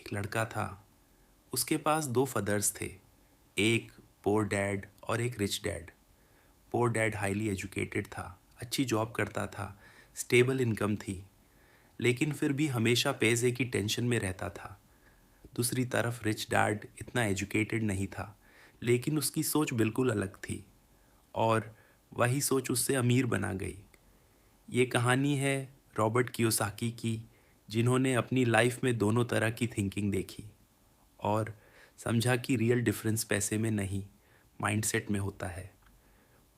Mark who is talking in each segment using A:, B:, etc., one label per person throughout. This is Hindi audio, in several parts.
A: एक लड़का था। उसके पास दो फादर्स थे, एक पोर डैड और एक रिच डैड। पोर डैड हाईली एजुकेटेड था, अच्छी जॉब करता था, स्टेबल इनकम थी, लेकिन फिर भी हमेशा पैसे की टेंशन में रहता था। दूसरी तरफ रिच डैड इतना एजुकेटेड नहीं था, लेकिन उसकी सोच बिल्कुल अलग थी, और वही सोच उससे अमीर बना गई। ये कहानी है रॉबर्ट कियोसाकी की, जिन्होंने अपनी लाइफ में दोनों तरह की थिंकिंग देखी और समझा कि रियल डिफरेंस पैसे में नहीं, माइंडसेट में होता है।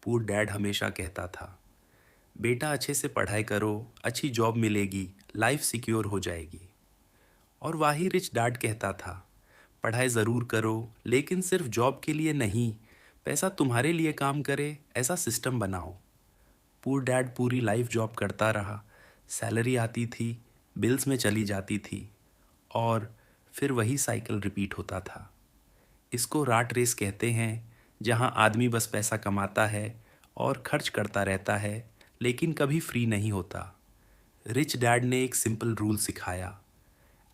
A: पूर डैड हमेशा कहता था, बेटा अच्छे से पढ़ाई करो, अच्छी जॉब मिलेगी, लाइफ सिक्योर हो जाएगी। और वही रिच डैड कहता था, पढ़ाई ज़रूर करो, लेकिन सिर्फ जॉब के लिए नहीं, पैसा तुम्हारे लिए काम करे ऐसा सिस्टम बनाओ। पूर डैड पूरी लाइफ जॉब करता रहा, सैलरी आती थी, बिल्स में चली जाती थी, और फिर वही साइकिल रिपीट होता था। इसको राट रेस कहते हैं, जहां आदमी बस पैसा कमाता है और खर्च करता रहता है, लेकिन कभी फ्री नहीं होता। रिच डैड ने एक सिंपल रूल सिखाया,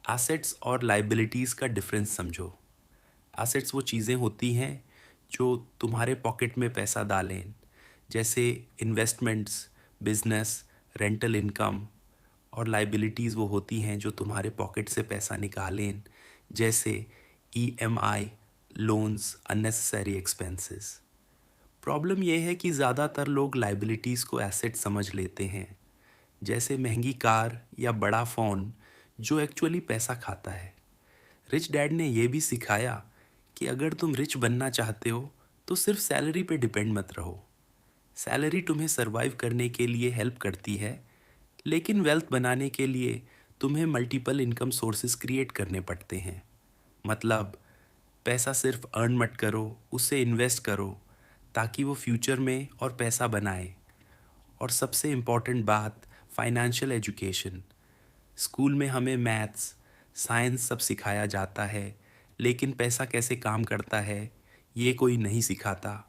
A: एसेट्स और लाइबिलिटीज़ का डिफरेंस समझो। एसेट्स वो चीज़ें होती हैं जो तुम्हारे पॉकेट में पैसा डालें, जैसे इन्वेस्टमेंट्स, बिजनेस, रेंटल इनकम। और लाइबिलिटीज़ वो होती हैं जो तुम्हारे पॉकेट से पैसा निकालें, जैसे EMI, loans, unnecessary expenses. Problem यह है कि ज़्यादातर लोग लाइबिलिटीज़ को एसेट समझ लेते हैं, जैसे महंगी कार या बड़ा फ़ोन, जो एक्चुअली पैसा खाता है। रिच डैड ने यह भी सिखाया कि अगर तुम रिच बनना चाहते हो तो सिर्फ सैलरी पे डिपेंड मत रहो। सैलरी तुम्हें सरवाइव करने के लिए हेल्प करती है, लेकिन वेल्थ बनाने के लिए तुम्हें मल्टीपल इनकम सोर्सेज क्रिएट करने पड़ते हैं। मतलब, पैसा सिर्फ अर्न मत करो, उसे इन्वेस्ट करो, ताकि वो फ्यूचर में और पैसा बनाए। और सबसे इम्पॉर्टेंट बात, फाइनेंशियल एजुकेशन। स्कूल में हमें मैथ्स, साइंस सब सिखाया जाता है, लेकिन पैसा कैसे काम करता है ये कोई नहीं सिखाता।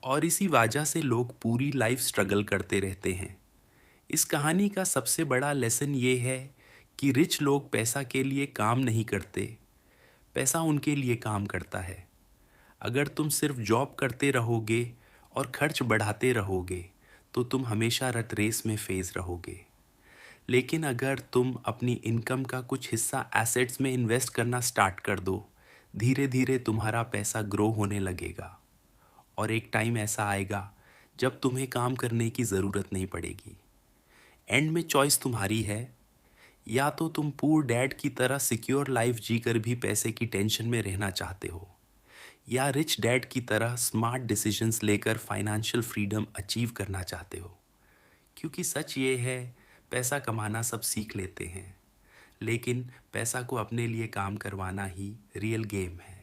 A: और इसी वजह से लोग पूरी लाइफ स्ट्रगल करते रहते हैं। इस कहानी का सबसे बड़ा लेसन ये है कि रिच लोग पैसा के लिए काम नहीं करते, पैसा उनके लिए काम करता है। अगर तुम सिर्फ जॉब करते रहोगे और खर्च बढ़ाते रहोगे तो तुम हमेशा रट रेस में फेज रहोगे। लेकिन अगर तुम अपनी इनकम का कुछ हिस्सा एसेट्स में इन्वेस्ट करना स्टार्ट कर दो, धीरे धीरे तुम्हारा पैसा ग्रो होने लगेगा, और एक टाइम ऐसा आएगा जब तुम्हें काम करने की ज़रूरत नहीं पड़ेगी। एंड में चॉइस तुम्हारी है, या तो तुम पूर डैड की तरह सिक्योर लाइफ जीकर भी पैसे की टेंशन में रहना चाहते हो, या रिच डैड की तरह स्मार्ट डिसीजंस लेकर फाइनेंशियल फ्रीडम अचीव करना चाहते हो। क्योंकि सच ये है, पैसा कमाना सब सीख लेते हैं, लेकिन पैसा को अपने लिए काम करवाना ही रियल गेम है।